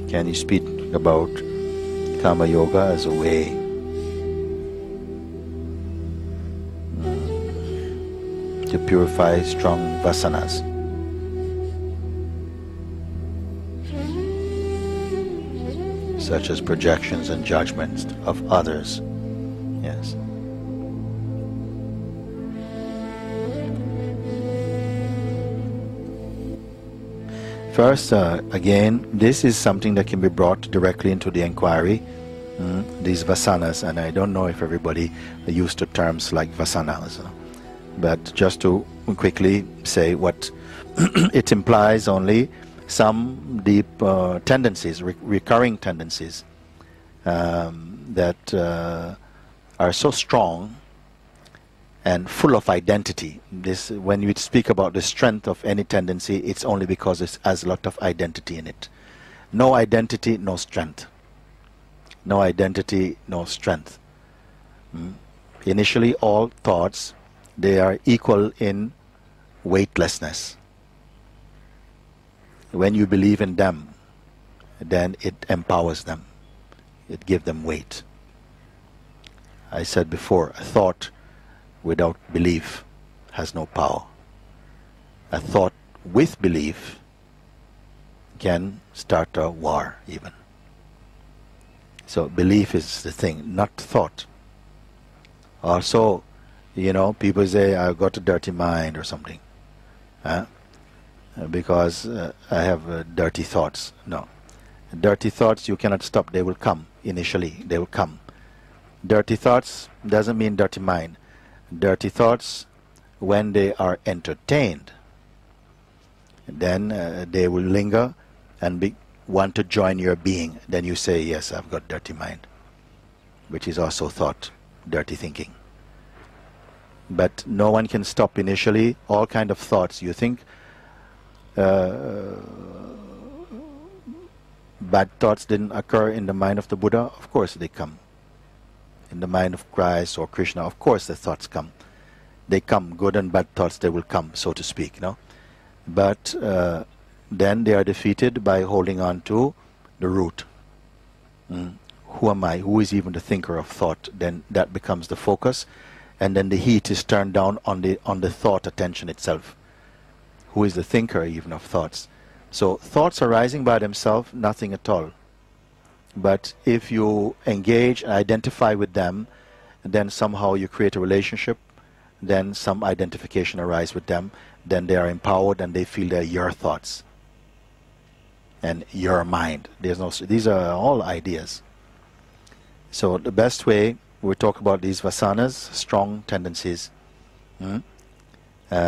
Can you speak about Karma Yoga as a way to purify strong vasanas? Such as projections and judgments of others. Yes. First, again, this is something that can be brought directly into the inquiry, these vasanas, and I don't know if everybody used to terms like vasanas, but just to quickly say what it implies only some deep tendencies, recurring tendencies that are so strong and full of identity. This, when you speak about the strength of any tendency, it's only because it has a lot of identity in it. No identity, no strength. No identity, no strength. Initially, all thoughts, they are equal in weightlessness. When you believe in them, then it empowers them. It gives them weight. I said before, a thought without belief has no power. A thought with belief can start a war even. So belief is the thing, not thought. Also, you know, people say, I've got a dirty mind or something. Because I have dirty thoughts. No. Dirty thoughts you cannot stop. They will come initially. They will come. Dirty thoughts doesn't mean dirty mind. Dirty thoughts, when they are entertained, then they will linger and want to join your being. Then you say, yes, I've got dirty mind, which is also thought, dirty thinking. But no one can stop initially all kind of thoughts. You think bad thoughts didn't occur in the mind of the Buddha? Of course they come. In the mind of Christ or Krishna, of course the thoughts come. They come, good and bad thoughts, they will come, so to speak, you know. But then they are defeated by holding on to the root. Who am I? Who is even the thinker of thought? Then that becomes the focus, and then the heat is turned down on the thought attention itself. Who is the thinker even of thoughts? So thoughts arising by themselves, nothing at all. But if you engage and identify with them, then somehow you create a relationship, then some identification arises with them, then they are empowered and they feel they're your thoughts and your mind. There's no, these are all ideas. So the best way we talk about these vasanas, strong tendencies,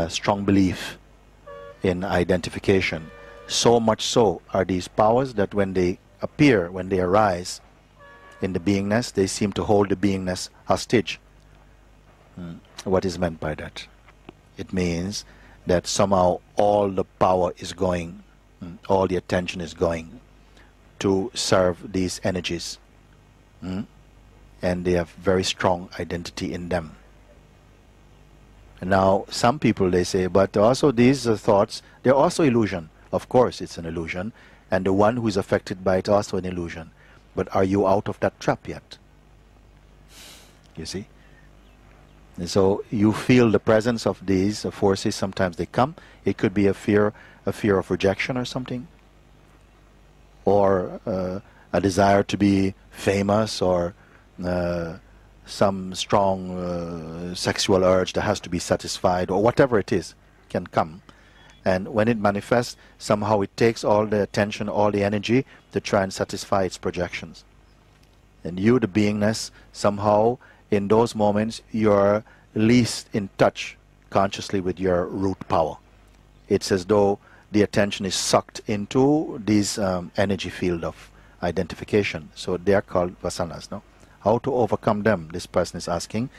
strong belief in identification. So much so are these powers that when they appear, when they arise in the beingness, they seem to hold the beingness hostage. What is meant by that? It means that somehow all the power is going, all the attention is going to serve these energies. And they have very strong identity in them. And now some people, they say, but also these thoughts, they're also illusion. Of course it's an illusion, and the one who is affected by it also an illusion. But are you out of that trap yet? You see? And so you feel the presence of these forces. Sometimes they come. It could be a fear of rejection or something, or a desire to be famous, or some strong sexual urge that has to be satisfied, or whatever it is can come. And when it manifests, somehow it takes all the attention, all the energy to try and satisfy its projections. And you, the beingness, somehow in those moments you're least in touch consciously with your root power. It's as though the attention is sucked into this energy field of identification. So they are called vasanas. No? How to overcome them? This person is asking.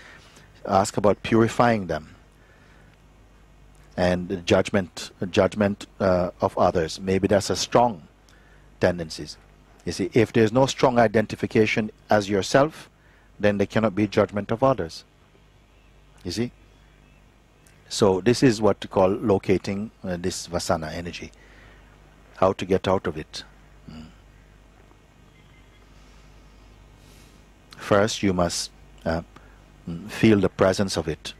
Ask about purifying them. And the judgment of others. Maybe that's a strong tendencies. You see, if there's no strong identification as yourself, then there cannot be judgment of others. You see? So this is what we call locating this vasana energy. How to get out of it. First, you must feel the presence of it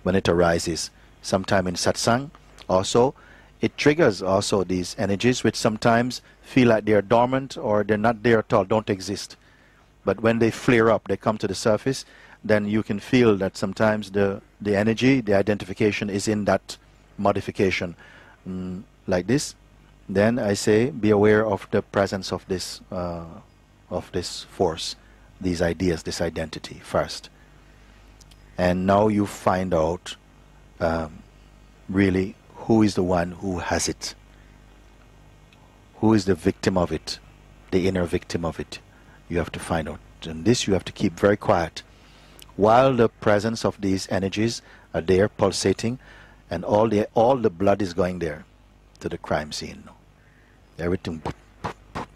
when it arises. Sometime in satsang, also, it triggers also these energies which sometimes feel like they're dormant or they're not there at all, don't exist. But when they flare up, they come to the surface, then you can feel that sometimes the energy, the identification is in that modification, like this. Then I say, be aware of the presence of this force, these ideas, this identity first. And now you find out really who is the one who has it. Who is the victim of it, the inner victim of it. You have to find out. And this you have to keep very quiet. While the presence of these energies are there, pulsating, and all the blood is going there to the crime scene. Everything,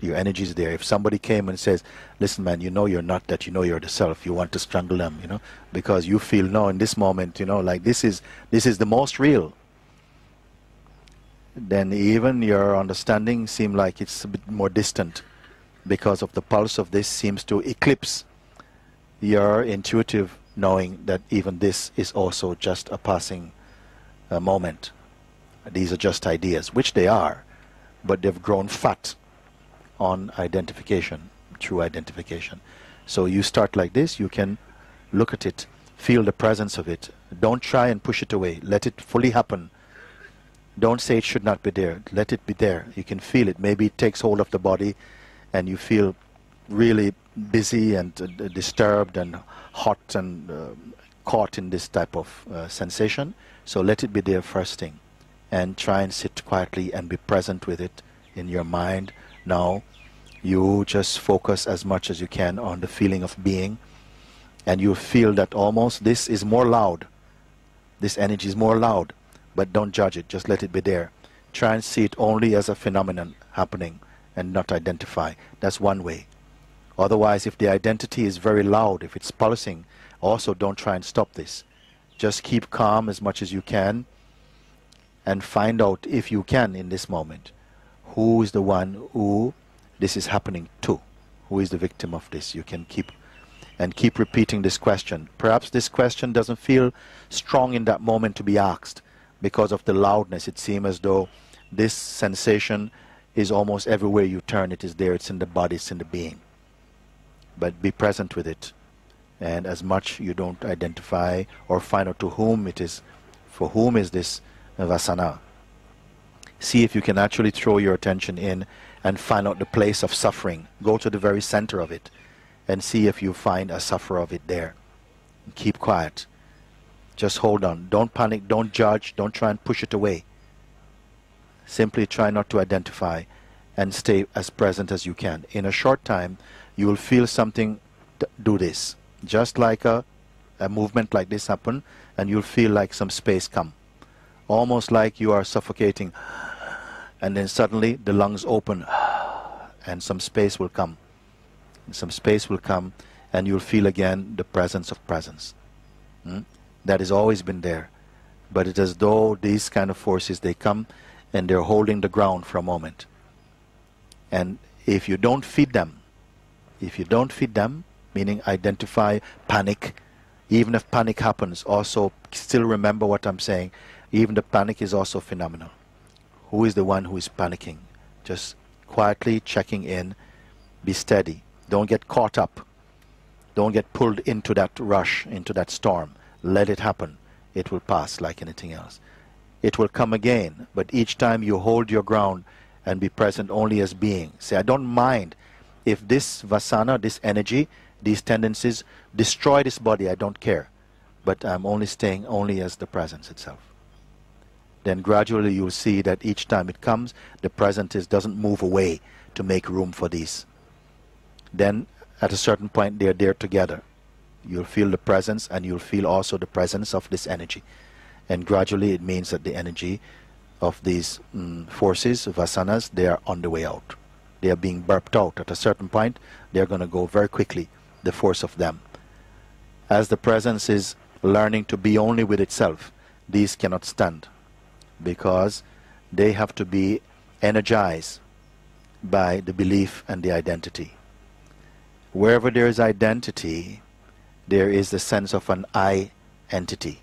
your energy is there. If somebody came and says, listen man, you know you're not that, you know you're the self, you want to strangle them, you know, because you feel, no, in this moment, you know, like this is the most real. Then even your understanding seems like it's a bit more distant, because of the pulse of this seems to eclipse your intuitive knowing that even this is also just a passing moment. These are just ideas, which they are, but they've grown fat on identification, true identification. So you start like this, you can look at it, feel the presence of it. Don't try and push it away. Let it fully happen. Don't say it should not be there. Let it be there. You can feel it. Maybe it takes hold of the body and you feel really busy and disturbed and hot and caught in this type of sensation. So let it be there first thing. And try and sit quietly and be present with it in your mind. Now you just focus as much as you can on the feeling of being, and you feel that almost this is more loud. This energy is more loud, but don't judge it. Just let it be there. Try and see it only as a phenomenon happening and not identify. That's one way. Otherwise, if the identity is very loud, if it's pulsing, also don't try and stop this. Just keep calm as much as you can and find out, if you can in this moment, who is the one who this is happening to. Who is the victim of this? You can keep repeating this question. Perhaps this question doesn't feel strong in that moment to be asked because of the loudness. It seems as though this sensation is almost everywhere you turn. It is there. It's in the body. It's in the being. But be present with it. And as much you don't identify or find out to whom it is, for whom is this vasana. See if you can actually throw your attention in and find out the place of suffering. Go to the very center of it and see if you find a sufferer of it there. Keep quiet. Just hold on. Don't panic. Don't judge. Don't try and push it away. Simply try not to identify and stay as present as you can. In a short time, you will feel something do this. Just like a movement like this happen, and you'll feel like some space come. Almost like you are suffocating, and then suddenly the lungs open and some space will come. Some space will come and you'll feel again the presence of presence. That has always been there. But it's as though these kind of forces, they come and they're holding the ground for a moment. And if you don't feed them, meaning identify panic, even if panic happens, also still remember what I'm saying, even the panic is also phenomenal. Who is the one who is panicking? Just quietly checking in, be steady. Don't get caught up. Don't get pulled into that rush, into that storm. Let it happen. It will pass like anything else. It will come again, but each time you hold your ground and be present only as being. Say, I don't mind if this vasana, this energy, these tendencies destroy this body, I don't care. But I'm only staying only as the presence itself. Then gradually you'll see that each time it comes, the presence doesn't move away to make room for these. Then at a certain point they're there together. You'll feel the presence and you'll feel also the presence of this energy. And gradually it means that the energy of these forces, vasanas, they are on the way out. They are being burped out. At a certain point they're going to go very quickly, the force of them. As the presence is learning to be only with itself, these cannot stand, because they have to be energized by the belief and the identity. Wherever there is identity, there is the sense of an I entity.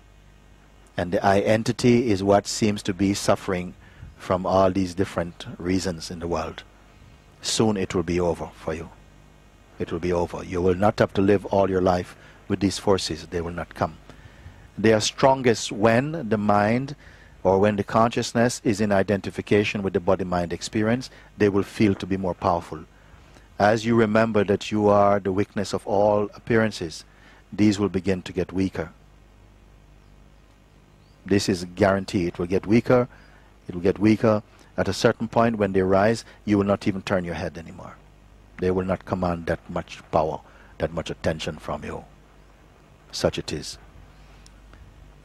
And the I entity is what seems to be suffering from all these different reasons in the world. Soon it will be over for you. It will be over. You will not have to live all your life with these forces. They will not come. They are strongest when the mind or when the consciousness is in identification with the body-mind experience. They will feel to be more powerful. As you remember that you are the witness of all appearances, these will begin to get weaker. This is a guarantee. It will get weaker. It will get weaker. At a certain point when they rise, you will not even turn your head anymore. They will not command that much power, that much attention from you. Such it is.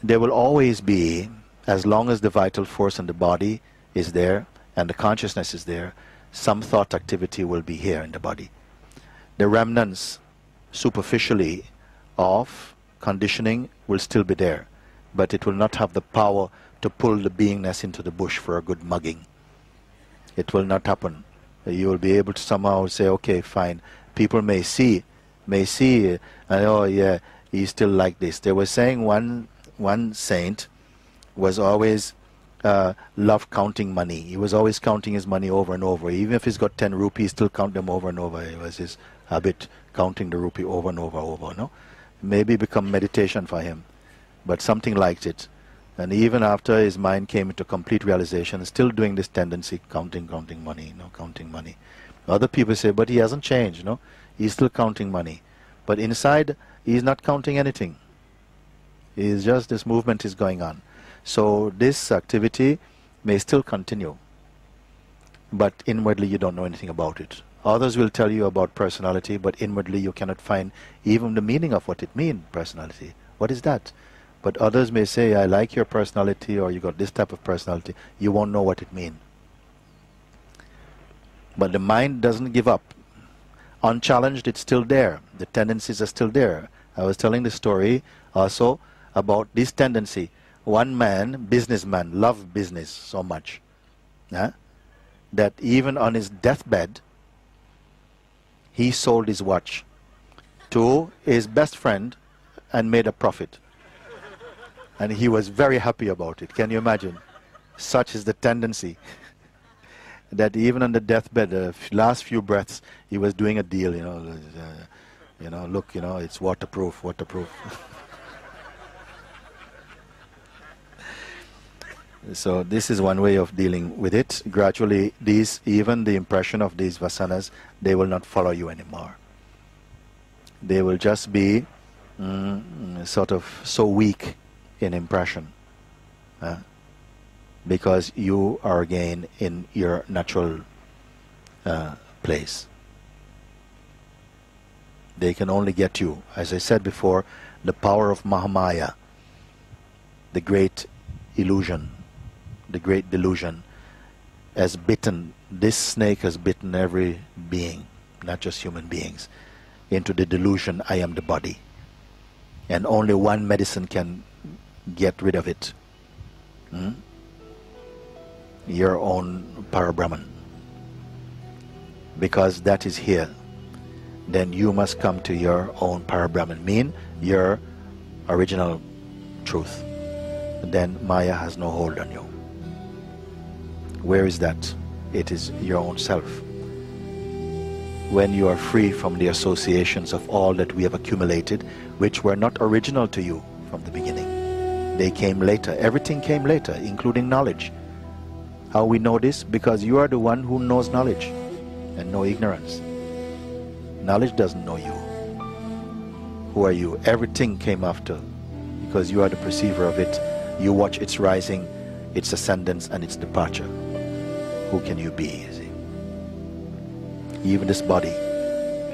There will always be, as long as the vital force in the body is there and the consciousness is there, some thought activity will be here in the body. The remnants, superficially, of conditioning will still be there, but it will not have the power to pull the beingness into the bush for a good mugging. It will not happen. You will be able to somehow say, okay, fine. People may see, oh yeah, he's still like this. They were saying one saint was always loved counting money. He was always counting his money over and over. Even if he's got 10 rupees, still count them over and over. It was his habit, counting the rupee over and over, no? Maybe become meditation for him, but something like it. And even after his mind came into complete realization, still doing this tendency, counting money, counting money. Other people say, but he hasn't changed, He's still counting money. But inside, he's not counting anything. It's just this movement is going on. So this activity may still continue, but inwardly you don't know anything about it. Others will tell you about personality, but inwardly you cannot find even the meaning of what it means, personality. What is that? But others may say, I like your personality, or you got this type of personality. You won't know what it means. But the mind doesn't give up. Unchallenged, it's still there. The tendencies are still there. I was telling the story also about this tendency. One man, businessman, loved business so much that even on his deathbed, he sold his watch to his best friend and made a profit. And he was very happy about it. Can you imagine? Such is the tendency that even on the deathbed, the last few breaths, he was doing a deal. Look, it's waterproof. So this is one way of dealing with it. Gradually, even the impression of these vasanas, they will not follow you anymore. They will just be sort of so weak in impression, because you are again in your natural place. They can only get you, as I said before, the power of Mahamaya, the great illusion, the great delusion, has bitten, this snake has bitten every being, not just human beings, into the delusion, I am the body. And only one medicine can get rid of it. Your own Parabrahman. Because that is here. Then you must come to your own Parabrahman, mean your original truth. Then Maya has no hold on you. Where is that? It is your own self. When you are free from the associations of all that we have accumulated, which were not original to you from the beginning. They came later. Everything came later, including knowledge. How we know this? Because you are the one who knows knowledge and no ignorance. Knowledge doesn't know you. Who are you? Everything came after, because you are the perceiver of it. You watch its rising, its ascendance, and its departure. Who can you be? You see? Even this body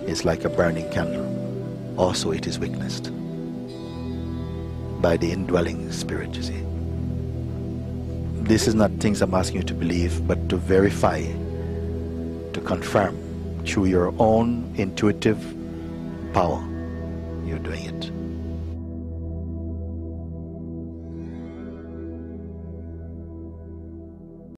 is like a burning candle. Also it is witnessed by the indwelling spirit, you see. This is not things I'm asking you to believe, but to verify, to confirm through your own intuitive power. You're doing it.